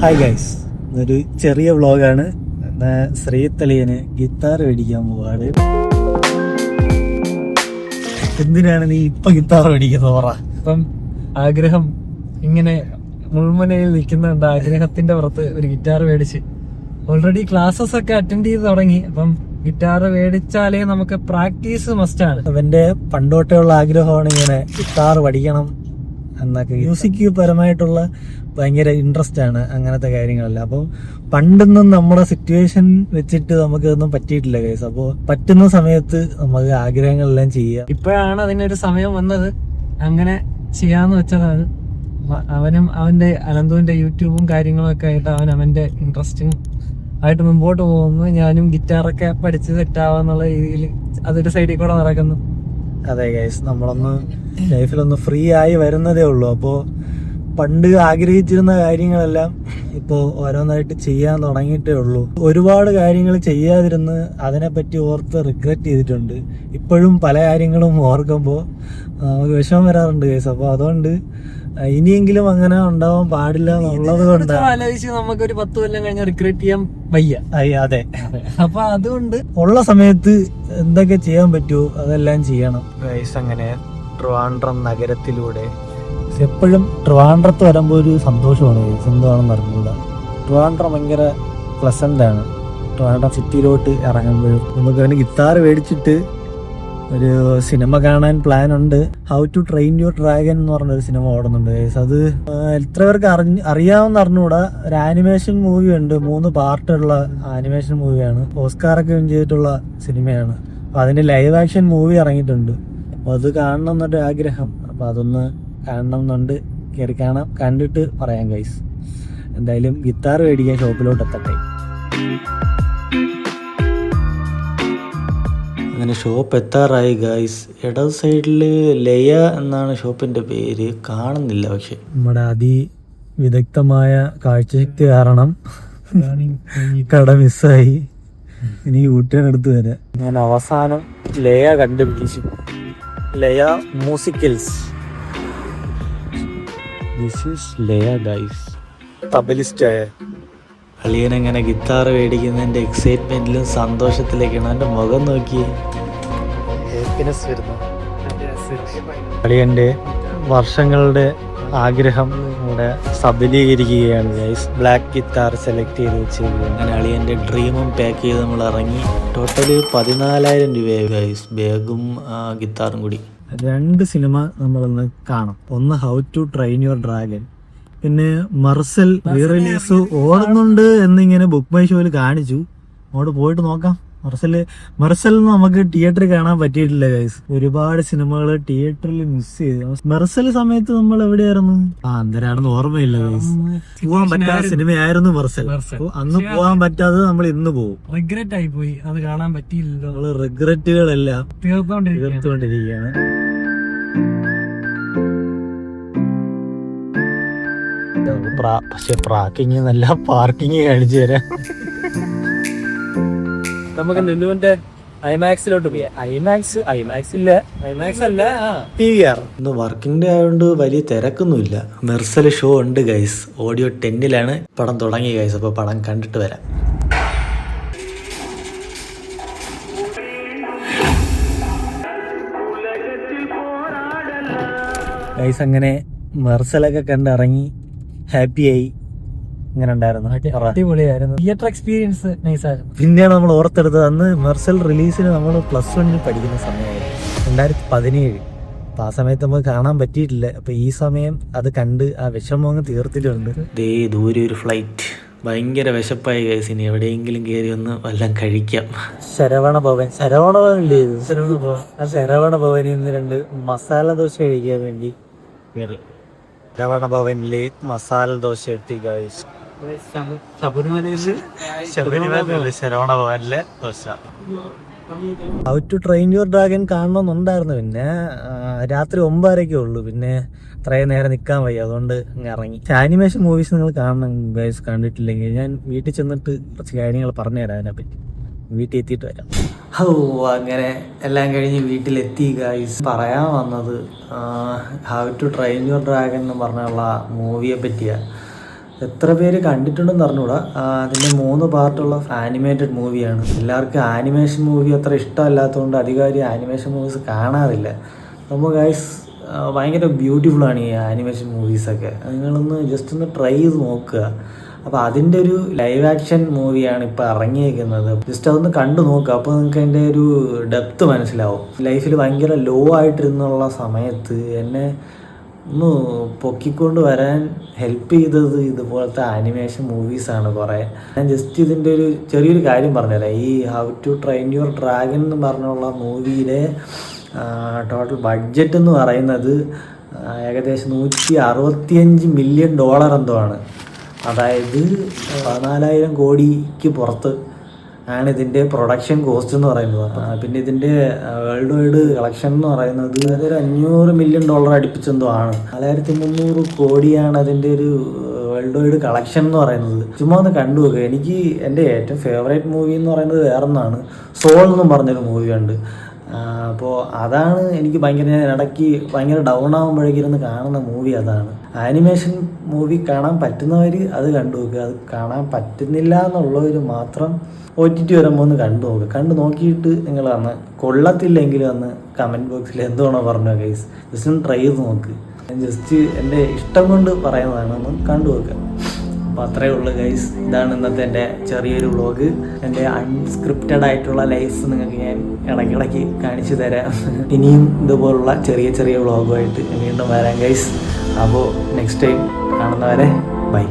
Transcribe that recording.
Hi guys, ഇതൊരു ചെറിയ വ്ളോഗാണ്. ശ്രീത്തലിയന് ഗിത്താർ മേടിക്കാൻ പോവാണ്. എന്തിനാണ് നീ ഇപ്പൊ ഗിത്താർ മേടിക്കുന്നത് പറ? ഇപ്പം ആഗ്രഹം ഇങ്ങനെ മുൾമുനയിൽ നിൽക്കുന്നുണ്ട്. ആഗ്രഹത്തിന്റെ പുറത്ത് ഒരു ഗിറ്റാർ മേടിച്ച് ഓൾറെഡി ക്ലാസ്സസ് ഒക്കെ അറ്റൻഡ് ചെയ്ത് തുടങ്ങി. അപ്പം ഗിറ്റാർ മേടിച്ചാലേ നമുക്ക് പ്രാക്ടീസ് മസ്റ്റാണ്. അവന്റെ പണ്ടോട്ടേ ഉള്ള ആഗ്രഹമാണ് ഇങ്ങനെ ഗിത്താർ പഠിക്കണം എന്നൊക്കെ. മ്യൂസിക് പരമായിട്ടുള്ള ഭയങ്കര ഇൻട്രസ്റ്റ് ആണ് അങ്ങനത്തെ കാര്യങ്ങളല്ല. അപ്പോൾ പണ്ടൊന്നും നമ്മുടെ സിറ്റുവേഷൻ വെച്ചിട്ട് നമുക്ക് ഇതൊന്നും പറ്റിയിട്ടില്ല ഗൈസ്. അപ്പോൾ പറ്റുന്ന സമയത്ത് നമുക്ക് ആഗ്രഹങ്ങളെല്ലാം ചെയ്യാം. ഇപ്പോഴാണ് അതിനൊരു സമയം വന്നത്, അങ്ങനെ ചെയ്യാന്ന് വെച്ചതാണ്. അവനും അവന്റെ അനന്തുവിന്റെ യൂട്യൂബും കാര്യങ്ങളും ഒക്കെ ആയിട്ട് അവന്റെ ഇൻട്രസ്റ്റിംഗ് ആയിട്ട് മുമ്പോട്ട് പോകുന്നു. ഞാനും ഗിറ്റാറൊക്കെ പഠിച്ച് സെറ്റാവാന്നുള്ള രീതിയിൽ അതൊരു സൈഡിൽ കൂടെ നടക്കുന്നു. അതെ ഗൈസ്, നമ്മളൊന്ന് ലൈഫിലൊന്ന് ഫ്രീ ആയി വരുന്നതേ ഉള്ളൂ. അപ്പോൾ പണ്ട് ആഗ്രഹിച്ചിരുന്ന കാര്യങ്ങളെല്ലാം ഇപ്പോൾ ഓരോന്നായിട്ട് ചെയ്യാൻ തുടങ്ങിയിട്ടേ ഉള്ളൂ. ഒരുപാട് കാര്യങ്ങൾ ചെയ്യാതിരുന്ന് അതിനെപ്പറ്റി ഓർത്ത് റിഗ്രറ്റ് ചെയ്തിട്ടുണ്ട്. ഇപ്പോഴും പല കാര്യങ്ങളും ഓർക്കുമ്പോൾ നമുക്ക് വിഷമം വരാറുണ്ട് കേസ്. അപ്പോൾ അതുകൊണ്ട് ഇനിയെങ്കിലും അങ്ങനെ ഉണ്ടാവാൻ പാടില്ല എന്നുള്ളത് കൊണ്ടാണ് ആലോചിച്ച് നമുക്കൊരു 10 കൊല്ലം കഴിഞ്ഞ് റിഗ്രറ്റ് ചെയ്യാൻ വയ്യ. അതെ, അപ്പൊ അതുകൊണ്ട് ഉള്ള സമയത്ത് എന്തൊക്കെ ചെയ്യാൻ പറ്റുമോ അതെല്ലാം ചെയ്യണം ഗൈസ്. അങ്ങനെ ട്രിവാൻഡ്രം നഗരത്തിലൂടെ എപ്പോഴും ട്രിവാൻഡ്രത്ത് വരുമ്പോൾ ഒരു സന്തോഷമാണ് ഗൈസ്. എന്താണെന്ന് അറിഞ്ഞൂടാ. ട്രിവാൻഡ്രം ഭയങ്കര പ്ലസന്റ് ആണ്. ട്രിവാൻഡ്രം സിറ്റിയിലോട്ട് ഇറങ്ങുമ്പോഴും നമുക്ക് അവന് ഗിത്താർ മേടിച്ചിട്ട് ഒരു സിനിമ കാണാൻ പ്ലാൻ ഉണ്ട്. How to train your dragon എന്ന് പറഞ്ഞൊരു സിനിമ ഓടുന്നുണ്ട് ഗൈസ്. അത് എത്ര പേർക്ക് അറിയാവുന്ന അറിഞ്ഞൂടാ. ഒരു ആനിമേഷൻ മൂവി ഉണ്ട്, 3 പാർട്ടുള്ള ആനിമേഷൻ മൂവിയാണ്. ഓസ്കാറൊക്കെ വിൻ ചെയ്തിട്ടുള്ള സിനിമയാണ്. അപ്പൊ അതിന്റെ ലൈവ് ആക്ഷൻ മൂവി ഇറങ്ങിയിട്ടുണ്ട്. അപ്പൊ അത് കാണണം എന്നൊരു ആഗ്രഹം. അപ്പൊ അതൊന്ന് കാണണം എന്നുണ്ട്. കയറി കാണാം, കണ്ടിട്ട് പറയാം ഗൈസ്. എന്തായാലും ഗിത്താർ മേടിക്കാൻ ഷോപ്പിലോട്ട് എത്തട്ടെ. അങ്ങനെ ഷോപ്പ് എത്താറായി ഗൈസ്. ഇടത് സൈഡില് ലയ എന്നാണ് ഷോപ്പിന്റെ പേര്. കാണുന്നില്ല പക്ഷെ. നമ്മുടെ അതിവിദഗ്ധമായ കാഴ്ചശക്തി കാരണം കട മിസ്സായി. ഇനി ഊട്ടാനെടുത്ത് വരാം. ഞാൻ അവസാനം ലയ കണ്ടുപിടിച്ചു. Laya musicals. This is Laya guys. തബലിസ്റ്റായ അളിയനെങ്ങനെ ഗിത്താർ മേടിക്കുന്നതിന്റെ എക്സൈറ്റ്മെന്റിലും സന്തോഷത്തിലേക്കാണ്. അവന്റെ മുഖം നോക്കി ഹാപ്പിനെസ് വരുന്നു. അളിയന്റെ വർഷങ്ങളുടെ ആഗ്രഹം ഇവിടെ സബലീകരിക്കുകയാണ് ഗൈസ്. ബ്ലാക്ക് ഗിത്താർ സെലക്ട് ചെയ്ത് വെച്ചിരിക്കുകയാണ്. അങ്ങനെ അളിയന്റെ ഡ്രീമും പാക്ക് ചെയ്ത് നമ്മൾ ഇറങ്ങി. ടോട്ടല് 14,000 രൂപയായി ഗൈസ്, ബാഗും ഗിത്താറും കൂടി. 2 സിനിമ നമ്മളൊന്ന് കാണാം. ഒന്ന് how to train your dragon, പിന്നെ മർസൽ റീ റിലീസ് ഓടുന്നുണ്ട് എന്നിങ്ങനെ ബുക്ക് മൈ ഷോയിൽ കാണിച്ചു. അങ്ങോട്ട് പോയിട്ട് നോക്കാം. മർസൽ നമുക്ക് തിയേറ്ററിൽ കാണാൻ പറ്റിയിട്ടില്ല ഗൈസ്. ഒരുപാട് സിനിമകൾ തിയേറ്ററിൽ മിസ് ചെയ്തു. മർസൽ സമയത്ത് നമ്മൾ എവിടെയായിരുന്നു? അന്തരാണെന്ന് ഓർമ്മയില്ല ഗൈസ്. പോവാൻ പറ്റാത്ത സിനിമയായിരുന്നു മർസൽ. അന്ന് പോവാൻ പറ്റാതെ നമ്മൾ ഇന്ന് പോകും. റിഗ്രറ്റ് ആയി പോയി, അത് കാണാൻ പറ്റിയില്ലല്ലോ. നമ്മള് റിഗ്രറ്റുകളെല്ലാം തീർത്തുകൊണ്ടിരിക്കുകയാണ്. പക്ഷെ പാർക്കിങ് നല്ല പാർക്കിങ് കാണിച്ചു തരാം. നമുക്ക് ലുലുവിന്റെ ഐമാക്സിലോട്ട് പോയി. ഐമാക്സ് അല്ല PVR. ഇന്ന് വർക്കിംഗ് ഡേ ആയതുകൊണ്ട് വലിയ തിരക്കൊന്നുമില്ല. മെർസൽ ഷോ ഉണ്ട് ഗൈസ്. ഓഡിയോ 10-ലാണ് പടം തുടങ്ങി ഗൈസ്. അപ്പൊ പടം കണ്ടിട്ട് വരാം. ഗൈസ് അങ്ങനെ മെർസലൊക്കെ കണ്ടിറങ്ങി, ഹാപ്പിയായി. ഇങ്ങനെ ഉണ്ടായിരുന്നു, അടിപൊളിയായിരുന്നു. തിയേറ്റർ എക്സ്പീരിയൻസ് നൈസായിരുന്നു. പിന്നെയാണ് നമ്മൾ ഓർത്തെടുത്തത്, അന്ന് മെർസൽ റിലീസിന് നമ്മൾ +1 പഠിക്കുന്ന സമയമായിരുന്നു, 2017. അപ്പൊ ആ സമയത്ത് നമുക്ക് കാണാൻ പറ്റിയിട്ടില്ല. അപ്പൊ ഈ സമയം അത് കണ്ട് ആ വിഷമം അങ്ങ് തീർത്തിട്ടുണ്ട്. ദേ ദൂരെ ഒരു ഫ്ലൈറ്റ്. ഭയങ്കര വിശപ്പായി ഗൈസ്. ഇനി എവിടെയെങ്കിലും കയറി ഒന്ന് വല്ലതും കഴിക്കാം. ശരവണ ഭവനിൽ നിന്ന് 2 മസാല ദോശ കഴിക്കാൻ വേണ്ടി കയറി. ശരവണ ഭവനിലെ മസാല ദോശ എത്തി ഗൈസ്. ശരവണ ഭവനിലെ dosa. How to train your dragon കാണണമെന്നുണ്ടായിരുന്നു. പിന്നെ രാത്രി 9:30 ഉള്ളൂ. പിന്നെ അത്രയും നേരം നിൽക്കാൻ വയ്യ, അതുകൊണ്ട് ഇറങ്ങി. ആനിമേഷൻ മൂവീസ് നിങ്ങൾ കാണണം ഗൈസ്. കണ്ടിട്ടില്ലെങ്കിൽ ഞാൻ വീട്ടിൽ ചെന്നിട്ട് കുറച്ച് കാര്യങ്ങൾ പറഞ്ഞുതരാം അതിനെപ്പറ്റി. വീട്ടിൽ എത്തിയിട്ട് വരാം. അങ്ങനെ എല്ലാം കഴിഞ്ഞ് വീട്ടിലെത്തി ഗൈസ്. പറയാൻ വന്നത് how to train your dragon എന്ന് പറഞ്ഞുള്ള മൂവിയെ പറ്റിയാണ്. എത്ര പേര് കണ്ടിട്ടുണ്ടെന്ന് അറിഞ്ഞൂടാ. അതിൻ്റെ 3 പാർട്ടുള്ള ആനിമേറ്റഡ് മൂവിയാണ്. എല്ലാവർക്കും ആനിമേഷൻ മൂവി അത്ര ഇഷ്ടമല്ലാത്തതുകൊണ്ട് അധികം ആനിമേഷൻ മൂവീസ് കാണാറില്ല. അപ്പോൾ ഗൈസ് ഭയങ്കര ബ്യൂട്ടിഫുള്ളാണ് ഈ ആനിമേഷൻ മൂവീസൊക്കെ. നിങ്ങളൊന്ന് ജസ്റ്റ് ഒന്ന് ട്രൈ ചെയ്ത് നോക്കുക. അപ്പോൾ അതിൻ്റെ ഒരു ലൈവ് ആക്ഷൻ മൂവിയാണ് ഇപ്പോൾ ഇറങ്ങിയേക്കുന്നത്. ജസ്റ്റ് അതൊന്ന് കണ്ടു നോക്കുക. അപ്പോൾ നിങ്ങൾക്ക് അതിൻ്റെ ഒരു ഡെപ്ത് മനസ്സിലാവും. ലൈഫിൽ ഭയങ്കര ലോ ആയിട്ടിരുന്നുള്ള സമയത്ത് എന്നെ ഒന്ന് പൊക്കിക്കൊണ്ട് വരാൻ ഹെൽപ്പ് ചെയ്തത് ഇതുപോലത്തെ ആനിമേഷൻ മൂവീസാണ് കുറേ. ഞാൻ ജസ്റ്റ് ഇതിൻ്റെ ഒരു ചെറിയൊരു കാര്യം പറഞ്ഞുതരാം. ഈ how to train your dragon എന്ന് പറഞ്ഞുള്ള മൂവിയിലെ ടോട്ടൽ ബഡ്ജറ്റ് എന്ന് പറയുന്നത് ഏകദേശം $165 മില്യൺ എന്തോ ആണ്. അതായത് 14,000 കോടിക്ക് പുറത്ത് ആണ് ഇതിൻ്റെ പ്രൊഡക്ഷൻ കോസ്റ്റ് എന്ന് പറയുന്നത്. പിന്നെ ഇതിൻ്റെ വേൾഡ് വൈഡ് കളക്ഷൻ എന്ന് പറയുന്നത് അതൊരു $500 മില്യൺ അടുപ്പിച്ചെന്തോ ആണ്. 4,300 കോടിയാണ് അതിൻ്റെ ഒരു വേൾഡ് വൈഡ് കളക്ഷൻ എന്ന് പറയുന്നത്. ചുമ്മാ ഒന്ന് കണ്ടു നോക്കുക. എനിക്ക് എൻ്റെ ഏറ്റവും ഫേവറേറ്റ് മൂവി എന്ന് പറയുന്നത് വേറൊന്നാണ്. സോൾ എന്നും പറഞ്ഞൊരു മൂവിയുണ്ട്. അപ്പോൾ അതാണ് എനിക്ക് ഞാൻ ഇടയ്ക്ക് ഭയങ്കര ഡൗൺ ആകുമ്പോഴേക്കിരുന്ന് കാണുന്ന മൂവി അതാണ്. ആനിമേഷൻ മൂവി കാണാൻ പറ്റുന്നവർ അത് കണ്ടു നോക്കുക. അത് കാണാൻ പറ്റുന്നില്ല എന്നുള്ളവർ മാത്രം OTT വരുമ്പോൾ ഒന്ന് കണ്ടു നോക്കുക. കണ്ടു നോക്കിയിട്ട് നിങ്ങൾ അന്ന് കൊള്ളത്തില്ലെങ്കിൽ അന്ന് കമൻറ്റ് ബോക്സിൽ എന്തുവാണോ പറഞ്ഞോ ഗൈസ്, ജസ്റ്റ് ഒന്ന് ട്രൈ ചെയ്ത് നോക്ക്. ഞാൻ ജസ്റ്റ് എൻ്റെ ഇഷ്ടം കൊണ്ട് പറയുന്നതാണ്, ഒന്ന് കണ്ടു നോക്കുക. അപ്പോൾ അത്രയേ ഉള്ളൂ ഗൈസ്. ഇതാണ് ഇന്നത്തെ എൻ്റെ ചെറിയൊരു വ്ളോഗ്. എൻ്റെ അൺസ്ക്രിപ്റ്റഡ് ആയിട്ടുള്ള ലൈഫ് നിങ്ങൾക്ക് ഞാൻ ഇടയ്ക്കിടയ്ക്ക് കാണിച്ചു തരാം. ഇനിയും ഇതുപോലുള്ള ചെറിയ ചെറിയ വ്ളോഗുമായിട്ട് വീണ്ടും വരാം ഗൈസ്. അപ്പോൾ നെക്സ്റ്റ് ടൈം കാണുന്നവരെ ബൈ.